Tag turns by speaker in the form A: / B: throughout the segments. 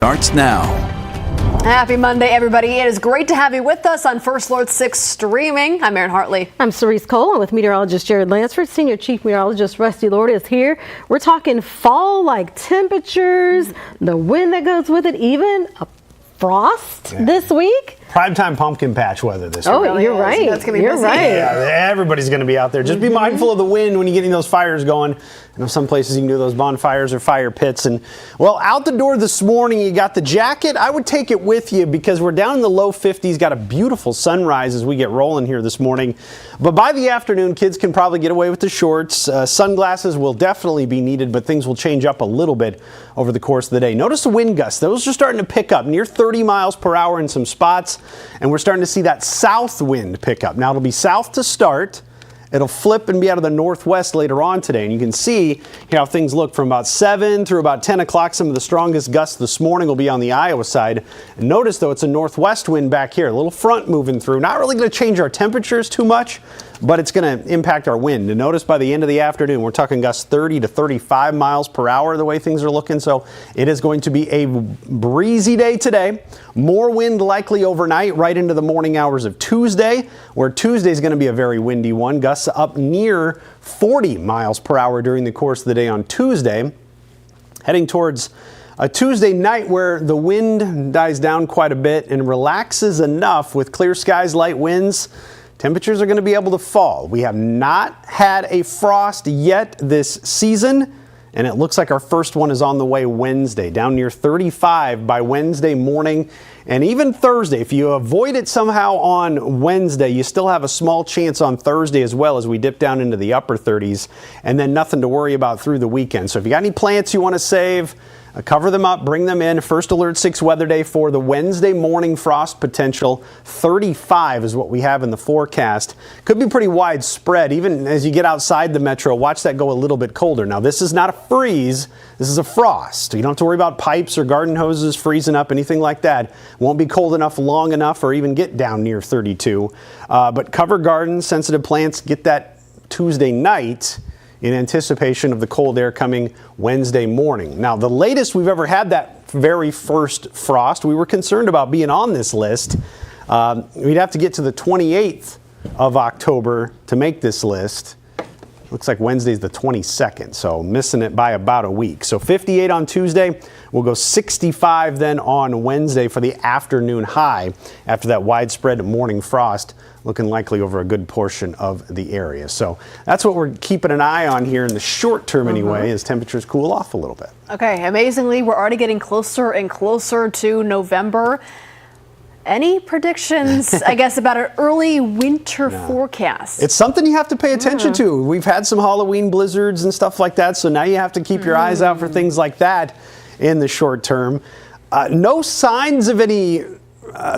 A: Starts now.
B: Happy Monday, everybody. It is great to have you with us on First Alert 6 streaming. I'm Erin Hartley.
C: I'm Cerise Cole, and with meteorologist Jared Lansford. Senior Chief Meteorologist Rusty Lord is here. We're talking fall-like temperatures, the wind that goes with it, even a frost this week.
D: Primetime pumpkin patch weather this week.
C: Oh, you're right. You're right.
D: Yeah, everybody's going to be out there. Just be mindful of the wind when you're getting those fires going. I know some places you can do those bonfires or fire pits. And, well, out the door this morning, you got the jacket. I would take it with you because we're down in the low 50s. Got a beautiful sunrise as we get rolling here this morning. But by the afternoon, kids can probably get away with the shorts. Sunglasses will definitely be needed, but things will change up a little bit over the course of the day. Notice the wind gusts. Those are starting to pick up near 30 miles per hour in some spots. And we're starting to see that south wind pick up. Now, it'll be south to start. It'll flip and be out of the northwest later on today. And you can see how things look from about 7 through about 10 o'clock. Some of the strongest gusts this morning will be on the Iowa side. And notice, though, it's a northwest wind back here. A little front moving through. Not really going to change our temperatures too much, but it's going to impact our wind. And notice by the end of the afternoon, we're talking gusts 30 to 35 miles per hour the way things are looking. So it is going to be a breezy day today. More wind likely overnight right into the morning hours of Tuesday, where Tuesday is going to be a very windy one. Gusts up near 40 miles per hour during the course of the day on Tuesday. Heading towards a Tuesday night where the wind dies down quite a bit and relaxes enough with clear skies, light winds. Temperatures are going to be able to fall. We have not had a frost yet this season, and it looks like our first one is on the way Wednesday, down near 35 by Wednesday morning. And even Thursday, if you avoid it somehow on Wednesday, you still have a small chance on Thursday as well as we dip down into the upper 30s, and then nothing to worry about through the weekend. So if you got any plants you want to save, cover them up, bring them in. First Alert 6 weather day for the Wednesday morning frost potential. 35 is what we have in the forecast. Could be pretty widespread. Even as you get outside the metro, watch that go a little bit colder. Now, this is not a freeze. This is a frost. You don't have to worry about pipes or garden hoses freezing up, anything like that. Won't be cold enough long enough or even get down near 32. But cover gardens, sensitive plants, get that Tuesday night in anticipation of the cold air coming Wednesday morning. Now, the latest we've ever had that very first frost, we were concerned about being on this list. We'd have to get to the 28th of October to make this list. Looks like Wednesday's the 22nd, so missing it by about a week. So 58 on Tuesday. We'll go 65 then on Wednesday for the afternoon high after that widespread morning frost, looking likely over a good portion of the area. So that's what we're keeping an eye on here in the short term anyway, as temperatures cool off a little bit.
B: Okay, amazingly, we're already getting closer and closer to November. Any predictions, I guess, about an early winter forecast?
D: It's something you have to pay attention to. We've had some Halloween blizzards and stuff like that, so now you have to keep your eyes out for things like that in the short term. No signs of any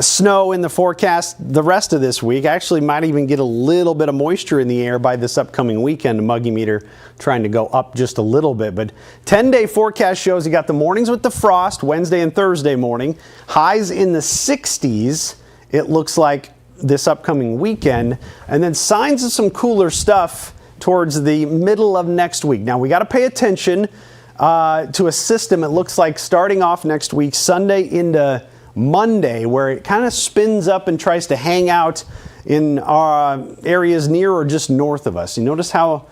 D: snow in the forecast the rest of this week. Actually might even get a little bit of moisture in the air by this upcoming weekend. The Muggy meter trying to go up just a little bit. But 10-day forecast shows you got the mornings with the frost, Wednesday and Thursday morning. Highs in the 60s, it looks like, this upcoming weekend. And then signs of some cooler stuff towards the middle of next week. Now, we got to pay attention to a system, it looks like, starting off next week, Sunday into Monday, where it kind of spins up and tries to hang out in areas near or just north of us. You notice how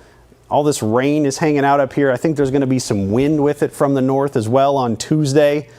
D: all this rain is hanging out up here? I think there's going to be some wind with it from the north as well on Tuesday.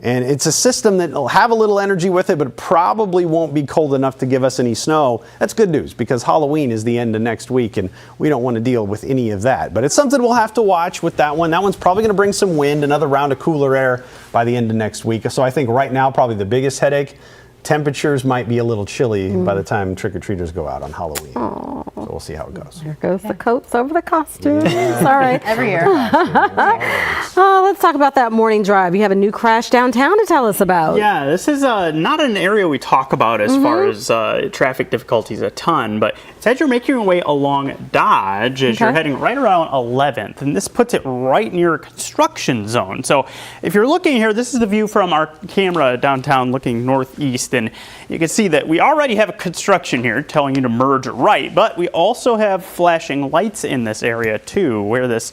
D: And it's a system that will have a little energy with it, but probably won't be cold enough to give us any snow. That's good news because Halloween is the end of next week and we don't want to deal with any of that. But it's something we'll have to watch with that one. That one's probably going to bring some wind, another round of cooler air by the end of next week. So I think right now probably the biggest headache. Temperatures might be a little chilly by the time trick-or-treaters go out on Halloween. So we'll see how it goes.
C: There goes the coats over the costumes. All right.
B: Every year.
C: Let's talk about that morning drive. You have a new crash downtown to tell us about.
E: Yeah, this is not an area we talk about as far as traffic difficulties a ton, but
A: It's as you're making your way along Dodge, as you're heading right around 11th, and this puts it right near a construction zone. So if you're looking here, this is the view from our camera downtown looking northeast, and you can see that we already have a construction here telling you to merge right, but we also have flashing lights in this area too, where this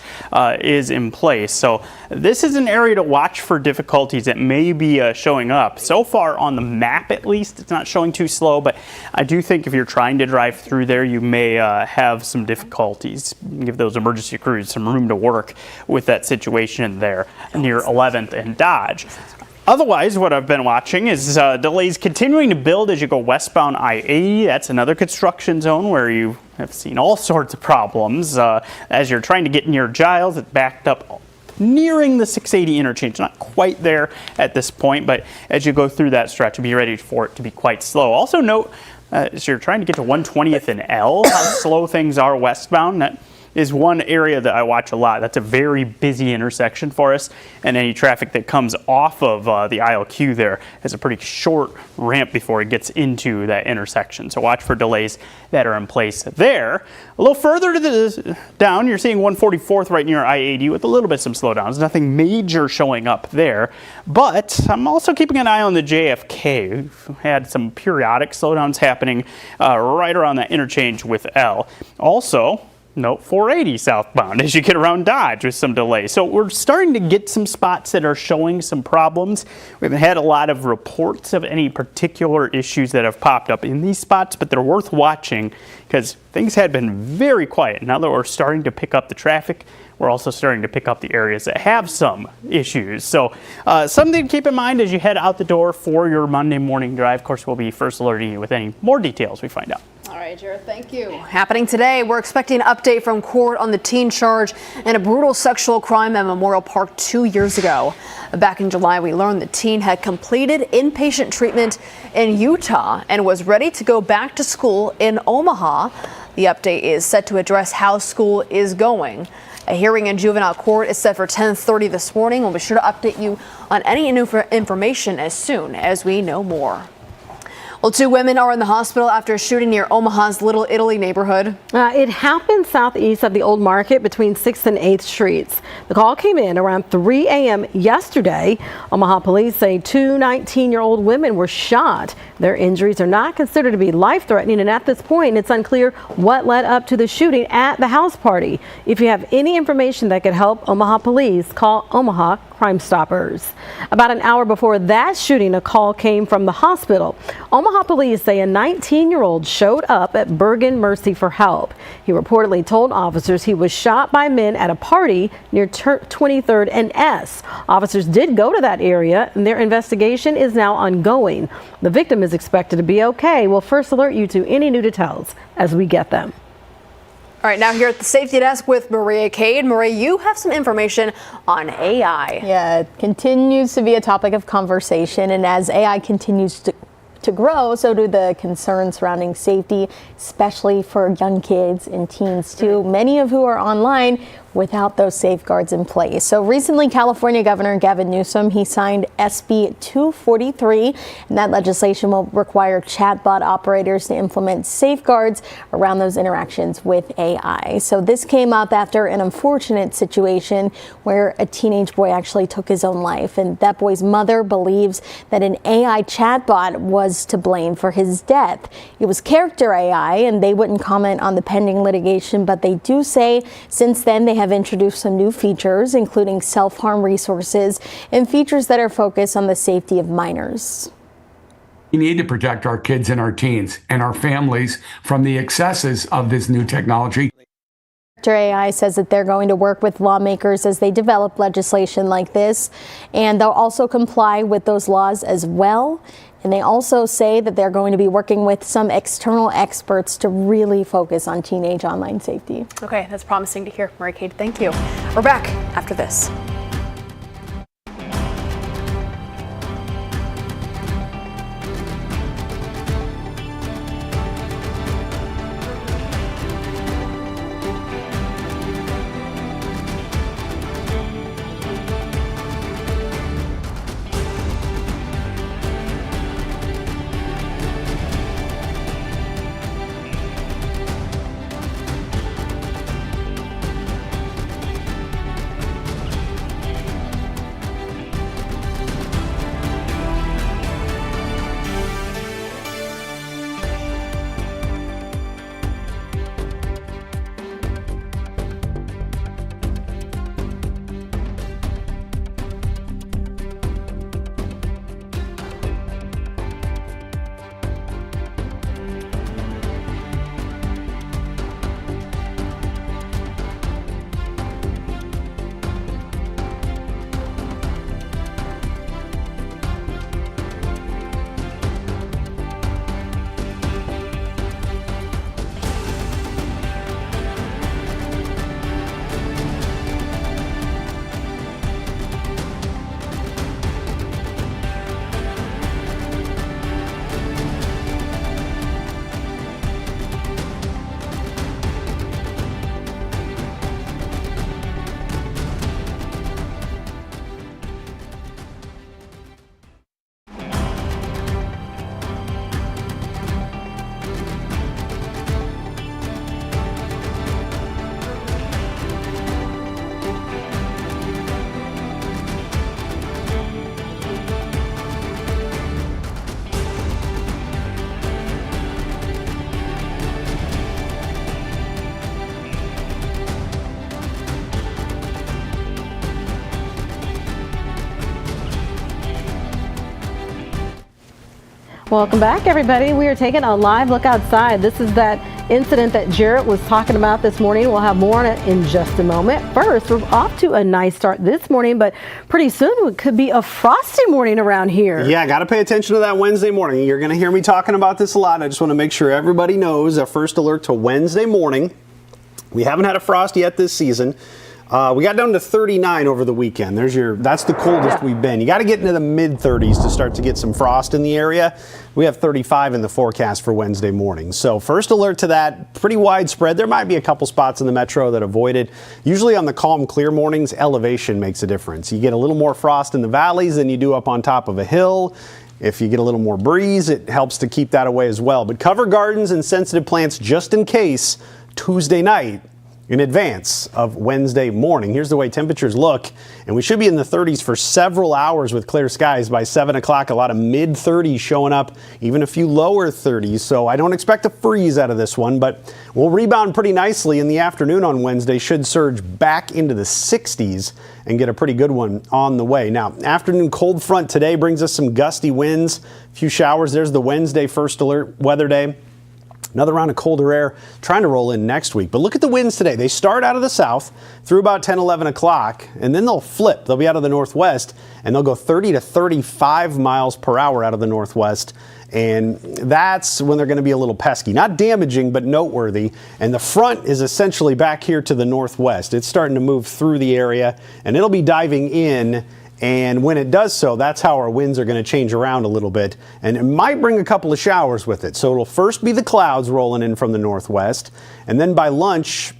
A: is in place. So this is an area to watch for difficulties that may be showing up. So far on the map, at least, it's not showing too slow, but I do think if you're trying to drive through there, you may have some difficulties. Give those emergency crews some room to work with that situation there near 11th and Dodge. Otherwise, what I've been watching is delays continuing to build as you go westbound I-80. That's another construction zone where you have seen all sorts of problems. As you're trying to get near Giles, it's backed up nearing the 680 interchange. Not quite there at this point, but as you go through that stretch, be ready for it to be quite slow. Also note, as you're trying to get to 120th and L, how slow things are westbound. That is one area that I watch a lot. That's a very busy intersection for us, and any traffic that comes off of the ILQ there has a pretty short ramp before it gets into that intersection. So watch for delays that are in place there. A little further to the down, you're seeing 144th right near I-80 with a little bit some slowdowns. Nothing major showing up there, but I'm also keeping an eye on the JFK. We've had some periodic slowdowns happening right around that interchange with L. Also, note 480 southbound as you get around Dodge with some delay. So we're starting to get some spots that are showing some problems. We haven't had a lot of reports of any particular issues that have popped up in these spots, but they're worth watching because things had been very quiet. Now that we're starting to pick up the traffic, we're also starting to pick up the areas that have some issues. So something to keep in mind as you head out the door for your Monday morning drive. Of course, we'll be first alerting you with any more details we find out.
B: All right, Jared, thank you. Happening today, we're expecting an update from court on the teen charge in a brutal sexual crime at Memorial Park 2 years ago. Back in July, we learned the teen had completed inpatient treatment in Utah and was ready to go back to school in Omaha. The update is set to address how school is going. A hearing in juvenile court is set for 10:30 this morning. We'll be sure to update you on any new information as soon as we know more. Well, 2 women are in the hospital after a shooting near Omaha's Little Italy neighborhood.
C: It happened southeast of the Old Market between 6th and 8th Streets. The call came in around 3 a.m. yesterday. Omaha police say 2 19-year-old women were shot. Their injuries are not considered to be life-threatening, and at this point, it's unclear what led up to the shooting at the house party. If you have any information that could help Omaha police, call Omaha Crime Stoppers. About an hour before that shooting, a call came from the hospital. Omaha police say a 19-year-old showed up at Bergen Mercy for help. He reportedly told officers he was shot by men at a party near 23rd and S. Officers did go to that area, and their investigation is now ongoing. The victim is expected to be okay. We'll first alert you to any new details as we get them.
B: All right, now here at the safety desk with Maria Cade. Maria, you have some information on AI.
E: Yeah, it continues to be a topic of conversation, and as AI continues to grow, so do the concerns surrounding safety, especially for young kids and teens too, many of who are online without those safeguards in place. So recently, California Governor Gavin Newsom, he signed SB 243, and that legislation will require chatbot operators to implement safeguards around those interactions with AI. So this came up after an unfortunate situation where a teenage boy actually took his own life, and that boy's mother believes that an AI chatbot was to blame for his death. It was character AI, and they wouldn't comment on the pending litigation, but they do say since then they have introduced some new features, including self-harm resources and features that are focused on the safety of minors.
F: We need to protect our kids and our teens and our families from the excesses of this new technology.
E: Character AI says that they're going to work with lawmakers as they develop legislation like this, and they'll also comply with those laws as well. And they also say that they're going to be working with some external experts to really focus on teenage online safety.
B: Okay, that's promising to hear. Maria Cade, thank you. We're back after this.
C: Welcome back, everybody. We are taking a live look outside. This is that incident that Jarrett was talking about this morning. We'll have more on it in just a moment. First, we're off to a nice start this morning, but pretty soon it could be a frosty morning around here.
D: Yeah, got to pay attention to that Wednesday morning. You're going to hear me talking about this a lot. I just want to make sure everybody knows our first alert to Wednesday morning. We haven't had a frost yet this season. We got down to 39 over the weekend. That's the coldest we've been. You got to get into the mid-30s to start to get some frost in the area. We have 35 in the forecast for Wednesday morning. So first alert to that, pretty widespread. There might be a couple spots in the metro that avoid it. Usually on the calm, clear mornings, elevation makes a difference. You get a little more frost in the valleys than you do up on top of a hill. If you get a little more breeze, it helps to keep that away as well. But cover gardens and sensitive plants just in case Tuesday night in advance of Wednesday morning. Here's the way temperatures look, and we should be in the 30s for several hours with clear skies by 7 o'clock. A lot of mid-30s showing up, even a few lower 30s, so I don't expect a freeze out of this one, but we'll rebound pretty nicely in the afternoon on Wednesday. Should surge back into the 60s and get a pretty good one on the way. Now, afternoon cold front today brings us some gusty winds, a few showers. There's the Wednesday first alert weather day. Another round of colder air trying to roll in next week. But look at the winds today. They start out of the south through about 10, 11 o'clock, and then they'll flip. They'll be out of the northwest, and they'll go 30 to 35 miles per hour out of the northwest. And that's when they're going to be a little pesky. Not damaging, but noteworthy. And the front is essentially back here to the northwest. It's starting to move through the area, and it'll be diving in. And when it does so, that's how our winds are going to change around a little bit. And it might bring a couple of showers with it. So it'll first be the clouds rolling in from the northwest. And then by lunch,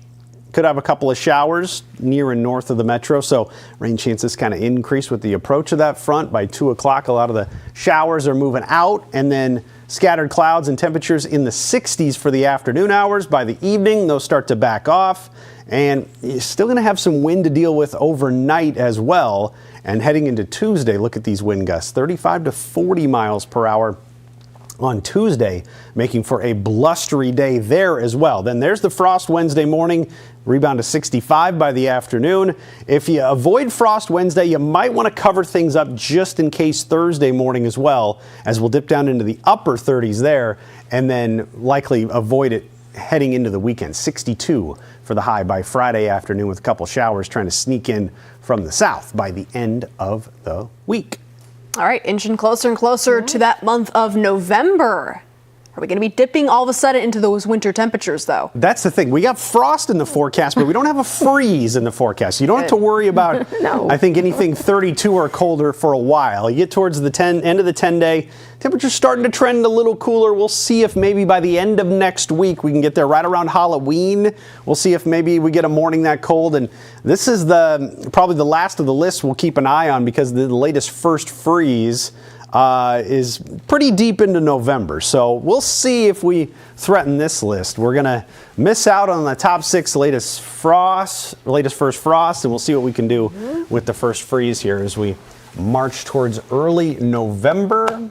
D: could have a couple of showers near and north of the metro. So rain chances kind of increase with the approach of that front. By 2 o'clock, a lot of the showers are moving out. And then scattered clouds and temperatures in the 60s for the afternoon hours. By the evening, they'll start to back off. And you're still going to have some wind to deal with overnight as well. And heading into Tuesday, look at these wind gusts, 35 to 40 miles per hour on Tuesday, making for a blustery day there as well. Then there's the frost Wednesday morning, rebound to 65 by the afternoon. If you avoid frost Wednesday, you might want to cover things up just in case Thursday morning as well, as we'll dip down into the upper 30s there, and then likely avoid it heading into the weekend. 62 for the high by Friday afternoon, with a couple showers trying to sneak in from the south by the end of the week.
B: All right, inching closer and closer to that month of November. Are we going to be dipping all of a sudden into those winter temperatures, though?
D: That's the thing. We got frost in the forecast, but we don't have a freeze in the forecast. You don't have to worry about, I think, anything 32 or colder for a while. You get towards the end of the 10-day, temperature's starting to trend a little cooler. We'll see if maybe by the end of next week we can get there right around Halloween. We'll see if maybe we get a morning that cold. And this is probably the last of the list we'll keep an eye on, because the latest first freeze is pretty deep into November. So we'll see if we threaten this list. We're going to miss out on the top 6 latest first frost, and we'll see what we can do with the first freeze here as we march towards early November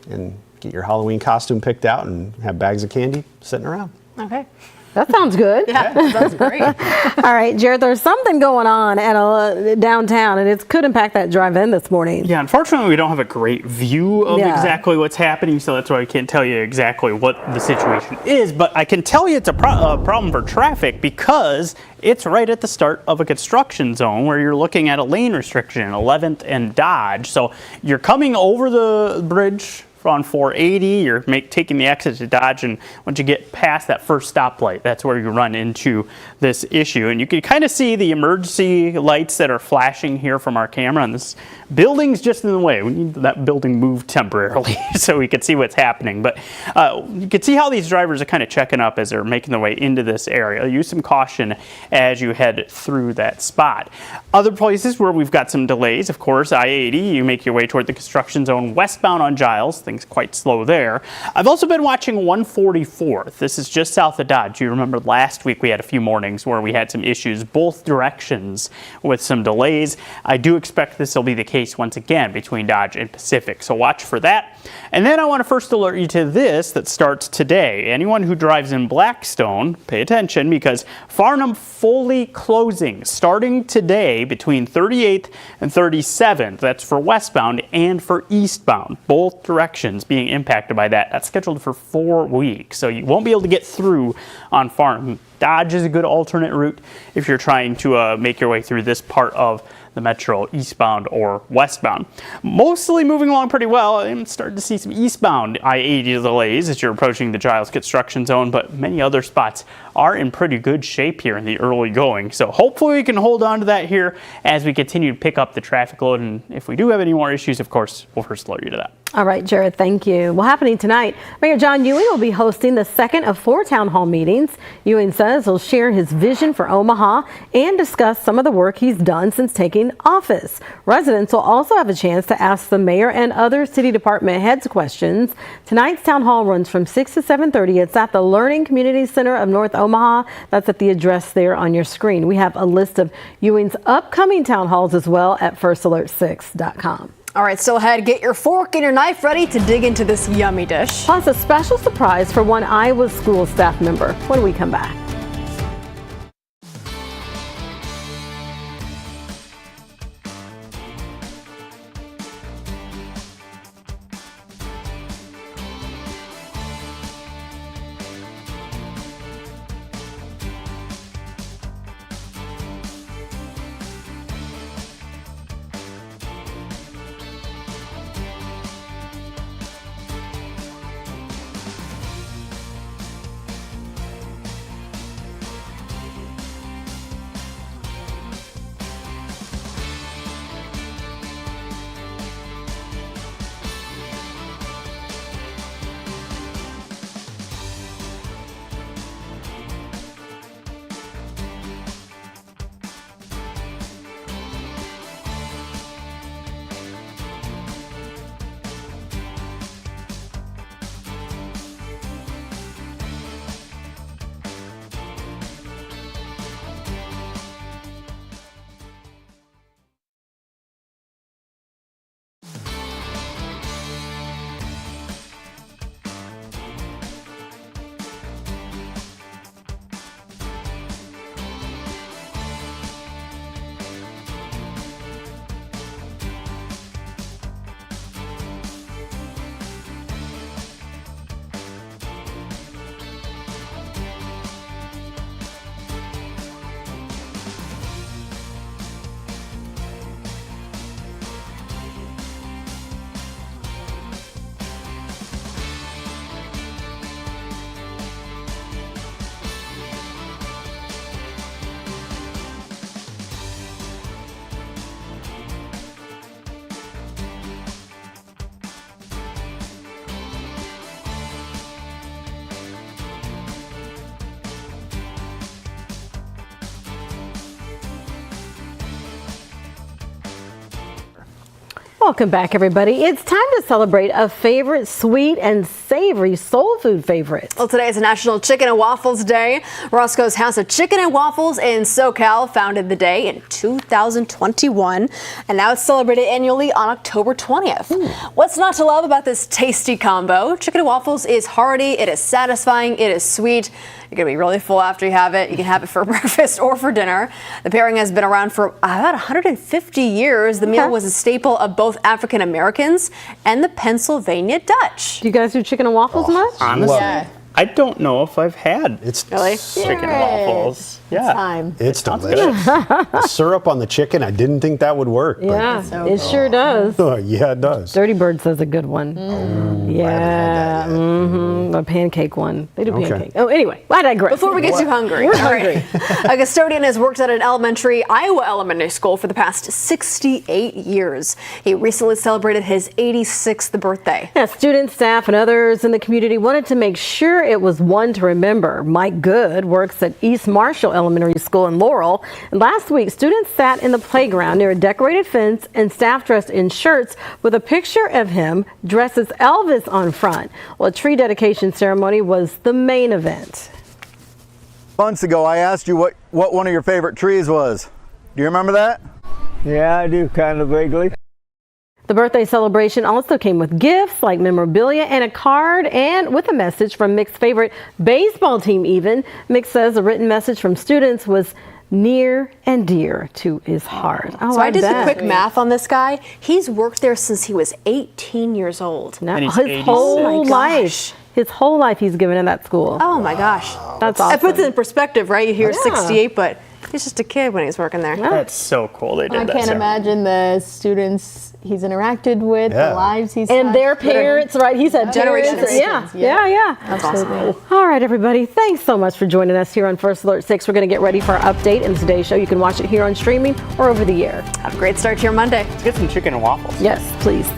D: and get your Halloween costume picked out and have bags of candy sitting around.
B: Okay.
C: That sounds good.
B: Yeah, that sounds great.
C: All right, Jared, there's something going on at downtown, and it could impact that drive-in this morning.
A: Yeah, unfortunately, we don't have a great view of exactly what's happening, so that's why I can't tell you exactly what the situation is. But I can tell you it's a problem for traffic, because it's right at the start of a construction zone where you're looking at a lane restriction, 11th and Dodge. So you're coming over the bridge on 480, you're taking the exit to Dodge, and once you get past that first stoplight, that's where you run into this issue. And you can kind of see the emergency lights that are flashing here from our camera, and this building's just in the way. We need that building moved temporarily so we can see what's happening. But you can see how these drivers are kind of checking up as they're making their way into this area. Use some caution as you head through that spot. Other places where we've got some delays, of course, I-80, you make your way toward the construction zone westbound on Giles. Things quite slow there. I've also been watching 144th. This is just south of Dodge. You remember last week we had a few mornings where we had some issues both directions with some delays. I do expect this will be the case once again between Dodge and Pacific, so watch for that. And then I want to first alert you to this that starts today. Anyone who drives in Blackstone, pay attention, because Farnham fully closing starting today between 38th and 37th. That's for westbound and for eastbound, both directions. constructions being impacted by that. That's scheduled for 4 weeks, so you won't be able to get through on farm. Dodge is a good alternate route if you're trying to make your way through this part of the metro, eastbound or westbound. Mostly moving along pretty well. I'm starting to see some eastbound I-80 delays as you're approaching the Giles construction zone, but many other spots are in pretty good shape here in the early going. So hopefully we can hold on to that here as we continue to pick up the traffic load. And if we do have any more issues, of course, we'll first alert you to that.
C: All right, Jared, thank you. Well, happening tonight, Mayor John Ewing will be hosting the second of 4 town hall meetings. Ewing says he'll share his vision for Omaha and discuss some of the work he's done since taking office. Residents will also have a chance to ask the mayor and other city department heads questions. Tonight's town hall runs from 6 to 7:30. It's at the Learning Community Center of North Omaha. That's at the address there on your screen. We have a list of Ewing's upcoming town halls as well at firstalert6.com.
B: All right, still ahead, get your fork and your knife ready to dig into this yummy dish.
C: Plus a special surprise for one Iowa school staff member when we come back. Welcome back, everybody. It's time to celebrate a favorite sweet and savory soul food favorite.
B: Well, today is National Chicken and Waffles Day. Roscoe's House of Chicken and Waffles in SoCal founded the day in 2021, and now it's celebrated annually on October 20th. What's not to love about this tasty combo? Chicken and waffles is hearty, it is satisfying, it is sweet. You're going to be really full after you have it. You can have it for breakfast or for dinner. The pairing has been around for about 150 years. The meal was a staple of both African Americans and the Pennsylvania Dutch.
C: Do you guys do chicken and waffles much?
A: Honestly,
E: Yeah.
A: I don't know if I've had
B: Really?
A: chicken and waffles. Yeah.
E: Time.
D: It's delicious. The syrup on the chicken, I didn't think that would work. But
C: Yeah, it sure does.
D: yeah, it does.
C: Dirty Bird says a good one. Yeah, a pancake one. They do
D: Okay.
C: pancake. Oh, anyway, I digress.
B: Before we get too hungry.
C: We're
B: All right.
C: hungry.
B: A custodian has worked at an Iowa elementary school for the past 68 years. He recently celebrated his 86th birthday.
C: Yeah, students, staff, and others in the community wanted to make sure it was one to remember. Mike Good works at East Marshall Elementary School in Laurel. And last week, students sat in the playground near a decorated fence and staff dressed in shirts with a picture of him dressed as Elvis on front. Well, a tree dedication ceremony was the main event.
G: Months ago, I asked you what one of your favorite trees was. Do you remember that?
H: Yeah, I do, kind of vaguely.
C: The birthday celebration also came with gifts like memorabilia and a card, and with a message from Mick's favorite baseball team even. Mick says a written message from students was near and dear to his heart. Oh,
B: So I did the
C: bet.
B: quick math on this guy. He's worked there since he was 18 years old.
C: Now,
A: And he's
C: his
A: 86.
C: whole
B: Oh my
C: life.
B: gosh.
C: His whole life he's given in that school.
B: Oh my gosh.
C: That's
B: It puts it
C: awesome.
B: in perspective, right? You hear
C: Yeah.
B: 68, but he's just a kid when he's working there.
A: That's so cool they did
E: I
A: that.
E: can't
A: Sarah.
E: imagine the students he's interacted with,
D: Yeah.
E: the lives he's
C: And
E: touched.
C: their parents, right? He said
B: Generations.
C: parents. Yeah.
B: That's awesome.
C: All right, everybody. Thanks so much for joining us here on First Alert 6. We're going to get ready for our update in today's show. You can watch it here on streaming or over the air.
B: Have a great start to your Monday.
A: Let's get some chicken and waffles.
C: Yes, please.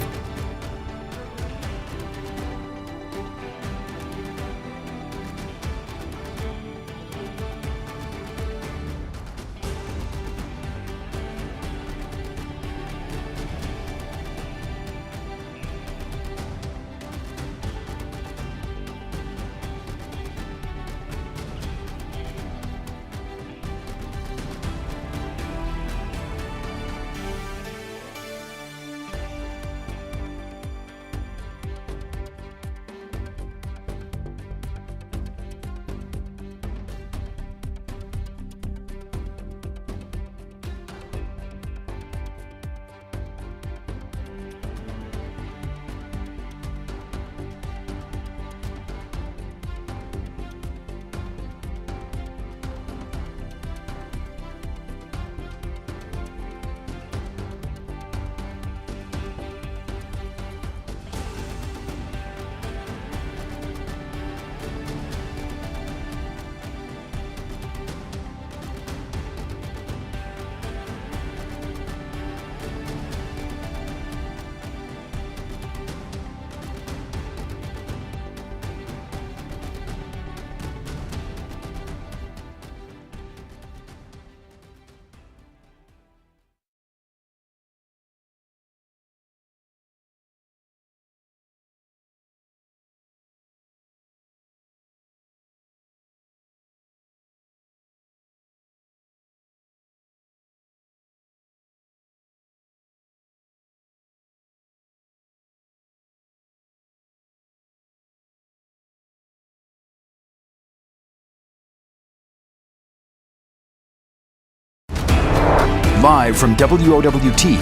I: Live from WOWT,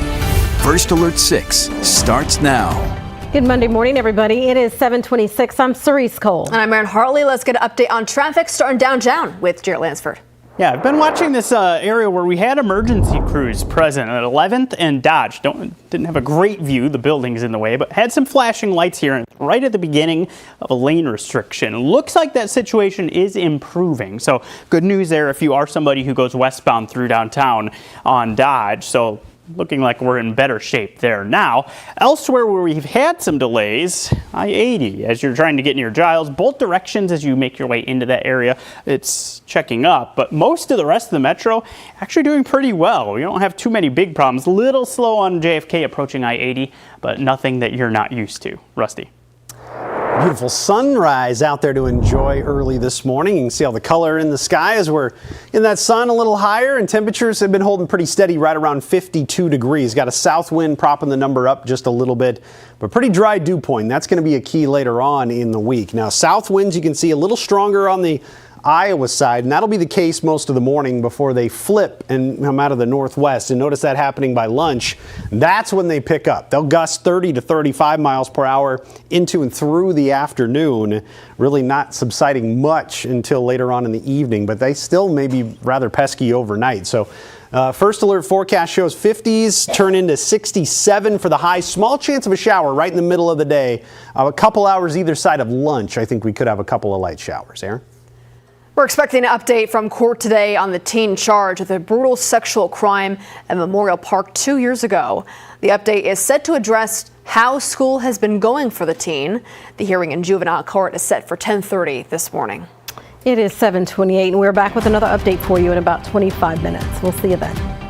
I: First Alert 6 starts now.
C: Good Monday morning, everybody. It is 7:26. I'm Cerise Cole.
B: And I'm Erin Hartley. Let's get an update on traffic starting downtown with Jarrett Lansford.
A: Yeah, I've been watching this area where we had emergency crews present at 11th and Dodge. Didn't have a great view, the building's in the way, but had some flashing lights here right at the beginning of a lane restriction. Looks like that situation is improving. So good news there if you are somebody who goes westbound through downtown on Dodge. So looking like we're in better shape there now. Elsewhere where we've had some delays, I-80, as you're trying to get near Giles, both directions as you make your way into that area, it's checking up. But most of the rest of the metro actually doing pretty well. We don't have too many big problems. A little slow on JFK approaching I-80, but nothing that you're not used to. Rusty.
D: Beautiful sunrise out there to enjoy early this morning. You can see all the color in the sky as we're in that sun a little higher, and temperatures have been holding pretty steady right around 52 degrees. Got a south wind propping the number up just a little bit, but pretty dry dew point. That's going to be a key later on in the week. Now, south winds you can see a little stronger on the Iowa side, and that'll be the case most of the morning before they flip and come out of the northwest. And notice that happening by lunch. That's when they pick up. They'll gust 30 to 35 miles per hour into and through the afternoon, really not subsiding much until later on in the evening, but they still may be rather pesky overnight. So First Alert forecast shows 50s turn into 67 for the high. Small chance of a shower right in the middle of the day. A couple hours either side of lunch. I think we could have a couple of light showers. Aaron?
B: We're expecting an update from court today on the teen charged with a brutal sexual crime at Memorial Park 2 years ago. The update is set to address how school has been going for the teen. The hearing in juvenile court is set for 10:30 this morning.
C: It is 7:28, and we're back with another update for you in about 25 minutes. We'll see you then.